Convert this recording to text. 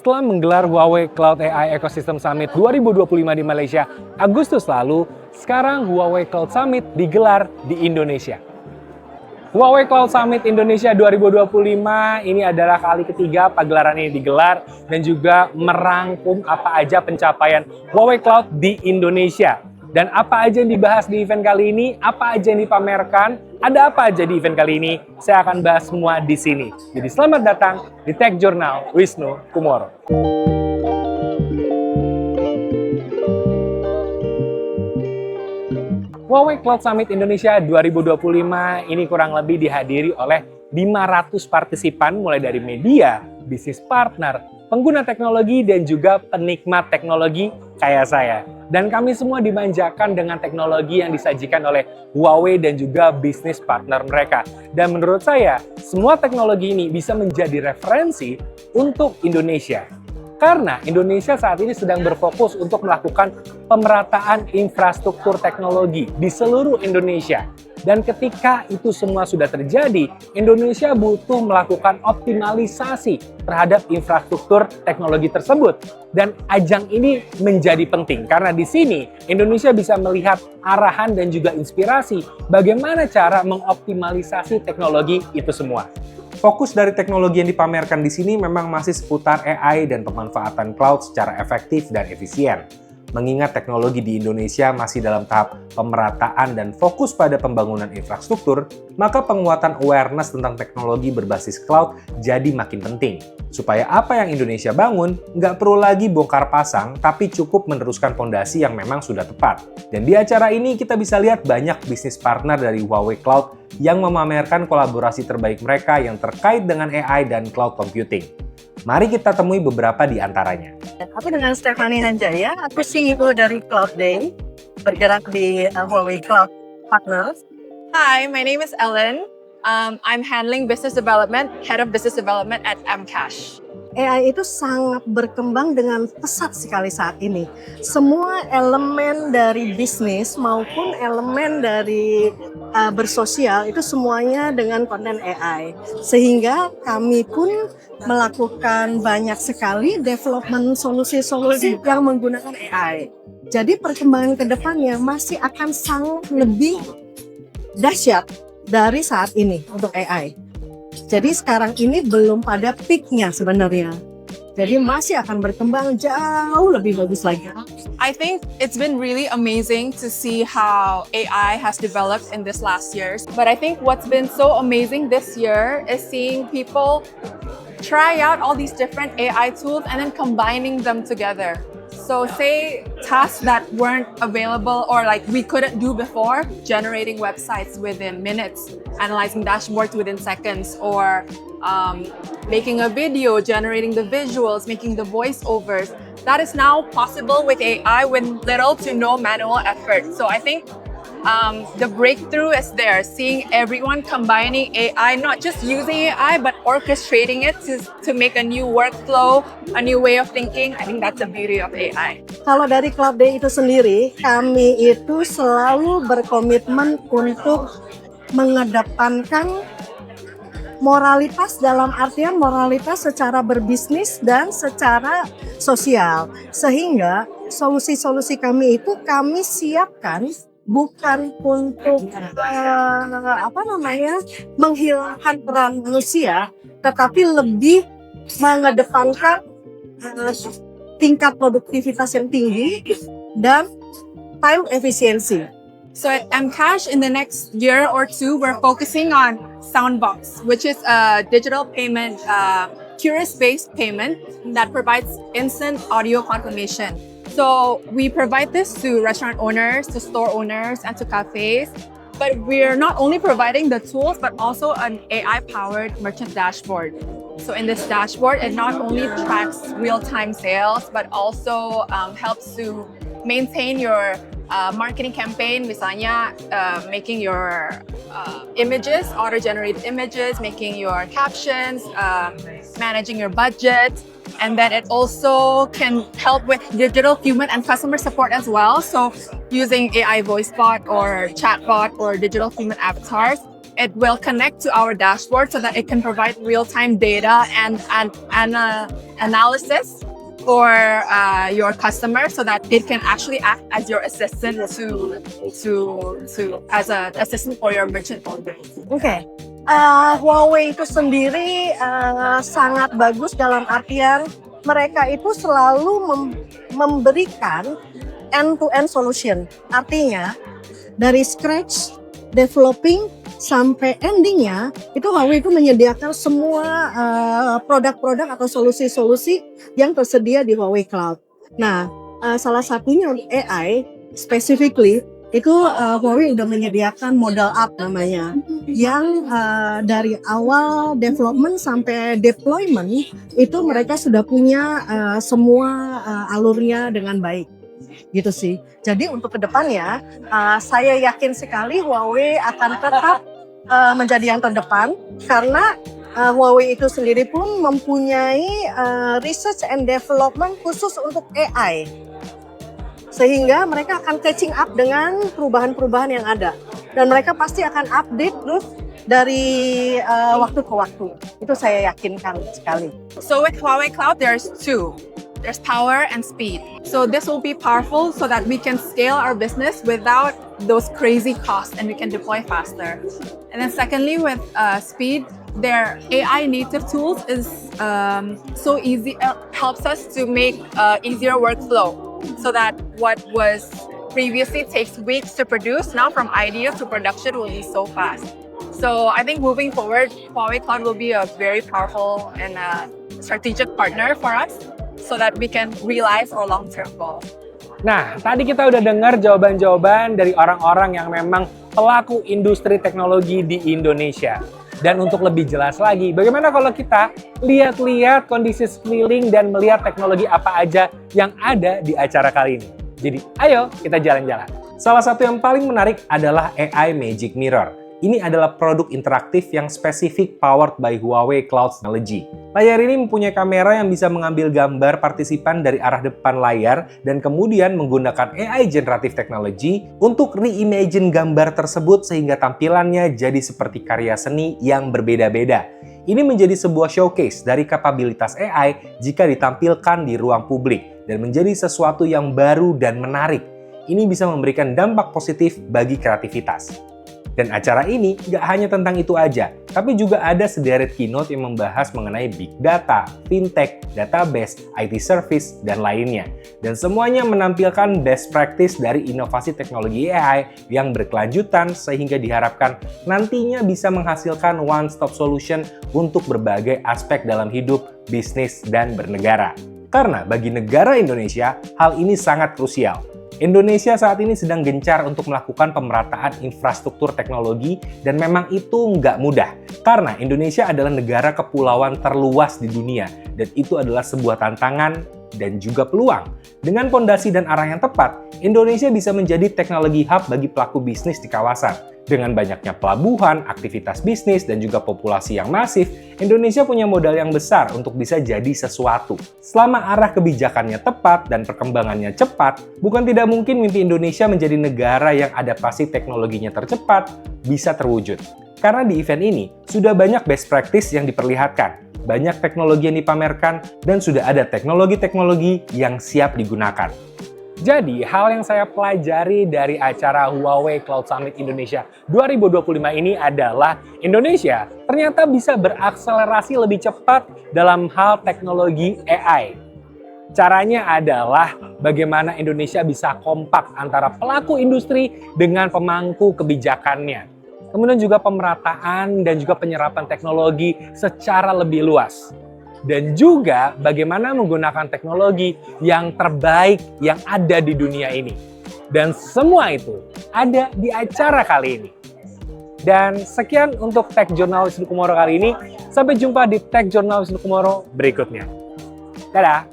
Setelah menggelar Huawei Cloud AI Ecosystem Summit 2025 di Malaysia Agustus lalu, sekarang Huawei Cloud Summit digelar di Indonesia. Huawei Cloud Summit Indonesia 2025 ini adalah kali ketiga pagelaran ini digelar dan juga merangkum apa aja pencapaian Huawei Cloud di Indonesia. Dan apa aja yang dibahas di event kali ini, apa aja yang dipamerkan, ada apa aja di event kali ini, saya akan bahas semua di sini. Jadi selamat datang di Tech Journal Wisnu Kumoro. Huawei Cloud Summit Indonesia 2025 ini kurang lebih dihadiri oleh 500 partisipan mulai dari media, bisnis partner, pengguna teknologi, dan juga penikmat teknologi kayak saya. Dan kami semua dimanjakan dengan teknologi yang disajikan oleh Huawei dan juga bisnis partner mereka. Dan menurut saya, semua teknologi ini bisa menjadi referensi untuk Indonesia. Karena Indonesia saat ini sedang berfokus untuk melakukan pemerataan infrastruktur teknologi di seluruh Indonesia. Dan ketika itu semua sudah terjadi, Indonesia butuh melakukan optimalisasi terhadap infrastruktur teknologi tersebut. Dan ajang ini menjadi penting karena di sini Indonesia bisa melihat arahan dan juga inspirasi bagaimana cara mengoptimalisasi teknologi itu semua. Fokus dari teknologi yang dipamerkan di sini memang masih seputar AI dan pemanfaatan cloud secara efektif dan efisien. Mengingat teknologi di Indonesia masih dalam tahap pemerataan dan fokus pada pembangunan infrastruktur, maka penguatan awareness tentang teknologi berbasis cloud jadi makin penting. Supaya apa yang Indonesia bangun, nggak perlu lagi bongkar pasang, tapi cukup meneruskan fondasi yang memang sudah tepat. Dan di acara ini kita bisa lihat banyak bisnis partner dari Huawei Cloud yang memamerkan kolaborasi terbaik mereka yang terkait dengan AI dan cloud computing. Mari kita temui beberapa di antaranya. Aku dengan Stephanie Hanjaya, aku CEO dari Cloud Day, bergerak di Huawei Cloud Partners. Hi, my name is Ellen. I'm handling business development, head of business development at Mcash. AI itu sangat berkembang dengan pesat sekali saat ini. Semua elemen dari bisnis maupun elemen dari bersosial itu semuanya dengan konten AI. Sehingga kami pun melakukan banyak sekali development solusi-solusi yang menggunakan AI. Jadi perkembangan ke depannya masih akan sangat lebih dahsyat dari saat ini untuk AI. Jadi sekarang ini belum pada peak-nya sebenarnya. Jadi masih akan berkembang jauh lebih bagus lagi. I think it's been really amazing to see how AI has developed in this last years. But I think what's been so amazing this year is seeing people try out all these different AI tools and then combining them together. So say tasks that weren't available or like we couldn't do before, generating websites within minutes, analyzing dashboards within seconds, or making a video, generating the visuals, making the voiceovers. That is now possible with AI with little to no manual effort. So I think the breakthrough is there, seeing everyone combining AI, not just using AI, but orchestrating it to make a new workflow, a new way of thinking. I think that's the beauty of AI. Kalau dari Cloud Day itu sendiri, kami itu selalu berkomitmen untuk mengedepankan moralitas dalam artian moralitas secara berbisnis dan secara sosial. Sehingga solusi-solusi kami itu kami siapkan bukan untuk menghilangkan peran manusia, tetapi lebih mengedepankan tingkat produktivitas yang tinggi dan time efficiency. So at Mcash, in the next year or two, we're focusing on Soundbox, which is a digital payment, QRIS-based payment that provides instant audio confirmation. So we provide this to restaurant owners, to store owners, and to cafes. But we're not only providing the tools, but also an AI-powered merchant dashboard. So in this dashboard, it not only tracks real-time sales, but also helps to maintain your marketing campaign, misalnya making your images, auto-generated images, making your captions, managing your budget, And then it also can help with digital human and customer support as well. So using AI voice bot or chatbot or digital human avatars, it will connect to our dashboard so that it can provide real-time data and analysis for your customer, so that it can actually act as your assistant as an assistant for your merchant owner. Oke. Huawei itu sendiri sangat bagus dalam artian mereka itu selalu memberikan end-to-end solution. Artinya dari scratch, developing, sampai endingnya itu Huawei itu menyediakan semua produk-produk atau solusi-solusi yang tersedia di Huawei Cloud. Nah, salah satunya untuk AI, specifically itu Huawei udah menyediakan model app namanya, yang dari awal development sampai deployment itu mereka sudah punya semua alurnya dengan baik. Gitu sih. Jadi untuk kedepannya, saya yakin sekali Huawei akan tetap menjadi yang terdepan, karena Huawei itu sendiri pun mempunyai research and development khusus untuk AI. Sehingga mereka akan catching up dengan perubahan-perubahan yang ada. Dan mereka pasti akan update terus dari waktu ke waktu. Itu saya yakinkan sekali. So with Huawei Cloud, there's two. There's power and speed. So this will be powerful so that we can scale our business without those crazy costs and we can deploy faster. And then secondly, with speed, their AI native tools is so easy, helps us to make easier workflow, so that what was previously takes weeks to produce, now from idea to production will be so fast. So I think moving forward, Huawei Cloud will be a very powerful and strategic partner for us, so that we can realize our long-term goal. Nah, tadi kita udah dengar jawaban-jawaban dari orang-orang yang memang pelaku industri teknologi di Indonesia. Dan untuk lebih jelas lagi, bagaimana kalau kita lihat-lihat kondisi sekeliling dan melihat teknologi apa aja yang ada di acara kali ini. Jadi, ayo kita jalan-jalan. Salah satu yang paling menarik adalah AI Magic Mirror. Ini adalah produk interaktif yang spesifik powered by Huawei Cloud Technology. Layar ini mempunyai kamera yang bisa mengambil gambar partisipan dari arah depan layar dan kemudian menggunakan AI Generative Technology untuk reimagine gambar tersebut sehingga tampilannya jadi seperti karya seni yang berbeda-beda. Ini menjadi sebuah showcase dari kapabilitas AI jika ditampilkan di ruang publik dan menjadi sesuatu yang baru dan menarik. Ini bisa memberikan dampak positif bagi kreativitas. Dan acara ini nggak hanya tentang itu aja, tapi juga ada sederet keynote yang membahas mengenai big data, fintech, database, IT service, dan lainnya. Dan semuanya menampilkan best practice dari inovasi teknologi AI yang berkelanjutan sehingga diharapkan nantinya bisa menghasilkan one-stop solution untuk berbagai aspek dalam hidup, bisnis, dan bernegara. Karena bagi negara Indonesia, hal ini sangat krusial. Indonesia saat ini sedang gencar untuk melakukan pemerataan infrastruktur teknologi dan memang itu nggak mudah. Karena Indonesia adalah negara kepulauan terluas di dunia dan itu adalah sebuah tantangan dan juga peluang. Dengan pondasi dan arah yang tepat, Indonesia bisa menjadi teknologi hub bagi pelaku bisnis di kawasan. Dengan banyaknya pelabuhan, aktivitas bisnis, dan juga populasi yang masif, Indonesia punya modal yang besar untuk bisa jadi sesuatu. Selama arah kebijakannya tepat dan perkembangannya cepat, bukan tidak mungkin mimpi Indonesia menjadi negara yang adaptasi teknologinya tercepat bisa terwujud. Karena di event ini, sudah banyak best practice yang diperlihatkan, banyak teknologi yang dipamerkan, dan sudah ada teknologi-teknologi yang siap digunakan. Jadi, hal yang saya pelajari dari acara Huawei Cloud Summit Indonesia 2025 ini adalah Indonesia ternyata bisa berakselerasi lebih cepat dalam hal teknologi AI. Caranya adalah bagaimana Indonesia bisa kompak antara pelaku industri dengan pemangku kebijakannya. Kemudian juga pemerataan dan juga penyerapan teknologi secara lebih luas. Dan juga bagaimana menggunakan teknologi yang terbaik yang ada di dunia ini. Dan semua itu ada di acara kali ini. Dan sekian untuk Tech Journal Wisnu Kumoro kali ini. Sampai jumpa di Tech Journal Wisnu Kumoro berikutnya. Dadah!